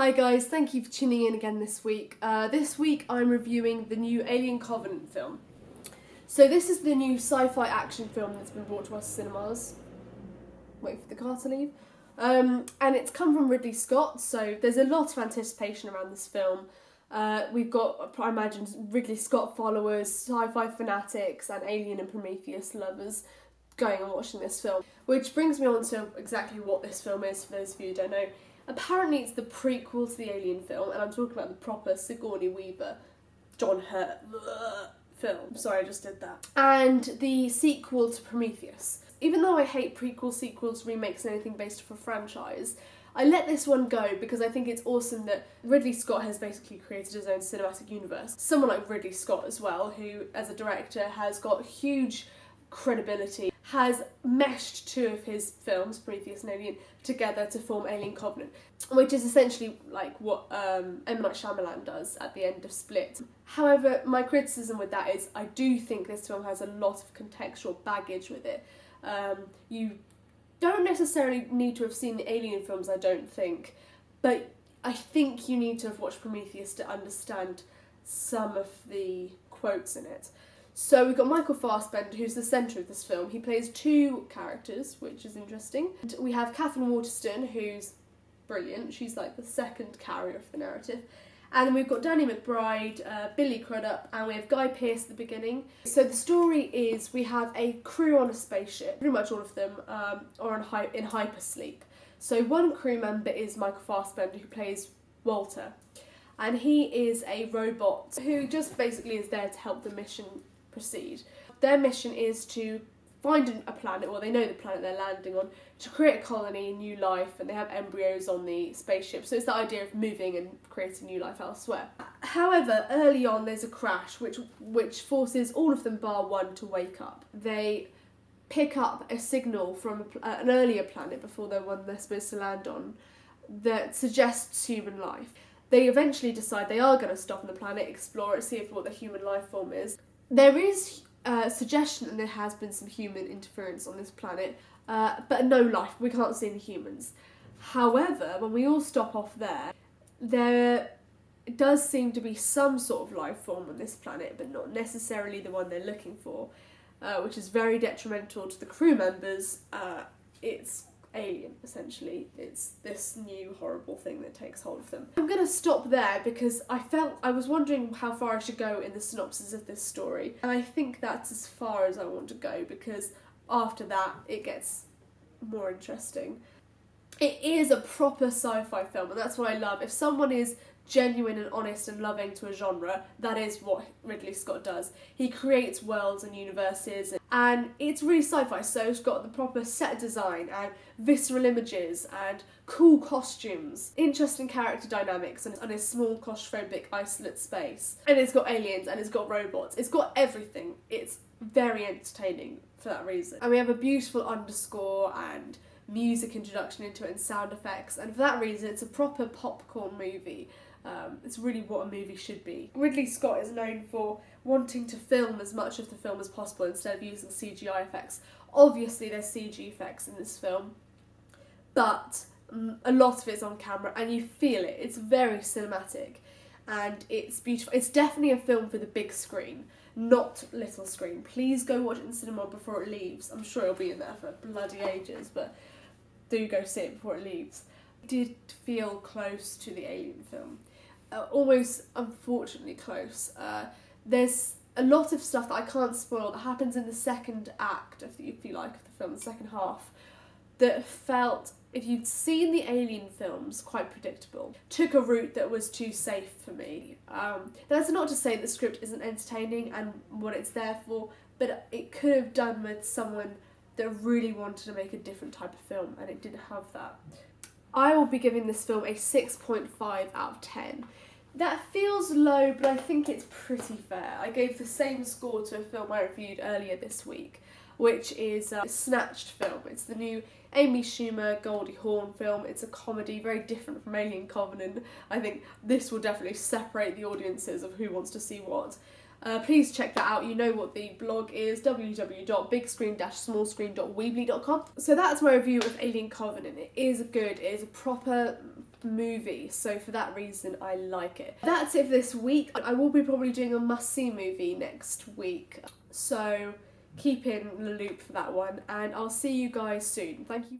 Hi guys, thank you for tuning in again this week. This week I'm reviewing the new Alien Covenant film. So this is the new sci-fi action film that's been brought to us cinemas. Wait for the car to leave. And it's come from Ridley Scott, so there's a lot of anticipation around this film. We've got, I imagine, Ridley Scott followers, sci-fi fanatics and Alien and Prometheus lovers going and watching this film. Which brings me on to exactly what this film is, for those of you who don't know. Apparently it's the prequel to the Alien film, and I'm talking about the proper Sigourney Weaver, John Hurt film. Sorry, I just did that. And the sequel to Prometheus. Even though I hate prequels, sequels, remakes and anything based off a franchise, I let this one go because I think it's awesome that Ridley Scott has basically created his own cinematic universe. Someone like Ridley Scott as well, who as a director has got huge credibility, has meshed two of his films, Prometheus and Alien, together to form Alien Covenant, which is essentially like what M. Night Shyamalan does at the end of Split. However, my criticism with that is I do think this film has a lot of contextual baggage with it. You don't necessarily need to have seen the Alien films, I don't think, but I think you need to have watched Prometheus to understand some of the quotes in it. So we've got Michael Fassbender, who's the centre of this film. He plays two characters, which is interesting. And we have Catherine Waterston, who's brilliant. She's like the second carrier of the narrative. And then we've got Danny McBride, Billy Crudup, and we have Guy Pearce at the beginning. So the story is we have a crew on a spaceship. Pretty much all of them are in hypersleep. So one crew member is Michael Fassbender, who plays Walter. And he is a robot who just basically is there to help the mission proceed. Their mission is to find a planet, or they know the planet they're landing on, to create a colony, new life, and they have embryos on the spaceship. So it's the idea of moving and creating new life elsewhere. However, early on there's a crash which forces all of them bar one to wake up. They pick up a signal from an earlier planet before the one they're supposed to land on that suggests human life. They eventually decide they are going to stop on the planet, explore it, see what the human life form is. There is a suggestion that there has been some human interference on this planet, but no life. We can't see any humans. However, when we all stop off there does seem to be some sort of life form on this planet, but not necessarily the one they're looking for, which is very detrimental to the crew members. It's alien, essentially. It's this new horrible thing that takes hold of them. I'm going to stop there because I was wondering how far I should go in the synopsis of this story, and I think that's as far as I want to go because after that it gets more interesting. It is a proper sci-fi film, and that's what I love. If someone is genuine and honest and loving to a genre, that is what Ridley Scott does. He creates worlds and universes, and it's really sci-fi, so it's got the proper set design and visceral images and cool costumes, interesting character dynamics, and a small claustrophobic isolate space. And it's got aliens and it's got robots. It's got everything. It's very entertaining for that reason. And we have a beautiful underscore and music introduction into it and sound effects, and for that reason it's a proper popcorn movie. It's really what a movie should be. Ridley Scott is known for wanting to film as much of the film as possible instead of using CGI effects. Obviously there's CG effects in this film, but a lot of it's on camera and you feel it. It's very cinematic and it's beautiful. It's definitely a film for the big screen, not little screen. Please go watch it in cinema before it leaves. I'm sure it'll be in there for bloody ages, but do go see it before it leaves. It did feel close to the Alien film. Almost unfortunately close. There's a lot of stuff that I can't spoil that happens in the second act, if you like, of the film, the second half, that felt, if you'd seen the Alien films, quite predictable. Took a route that was too safe for me. That's not to say the script isn't entertaining and what it's there for, but it could have done with someone that really wanted to make a different type of film, and it didn't have that. I will be giving this film a 6.5 out of 10. That feels low, but I think it's pretty fair. I gave the same score to a film I reviewed earlier this week, which is a Snatched film. It's the new Amy Schumer, Goldie Hawn film. It's a comedy, very different from Alien Covenant. I think this will definitely separate the audiences of who wants to see what. Please check that out. You know what the blog is, www.bigscreen-smallscreen.weebly.com. So that's my review of Alien Covenant. It is good. It is a proper movie, so for that reason I like it. That's it for this week. I will be probably doing a must-see movie next week, so keep in the loop for that one, and I'll see you guys soon. Thank you.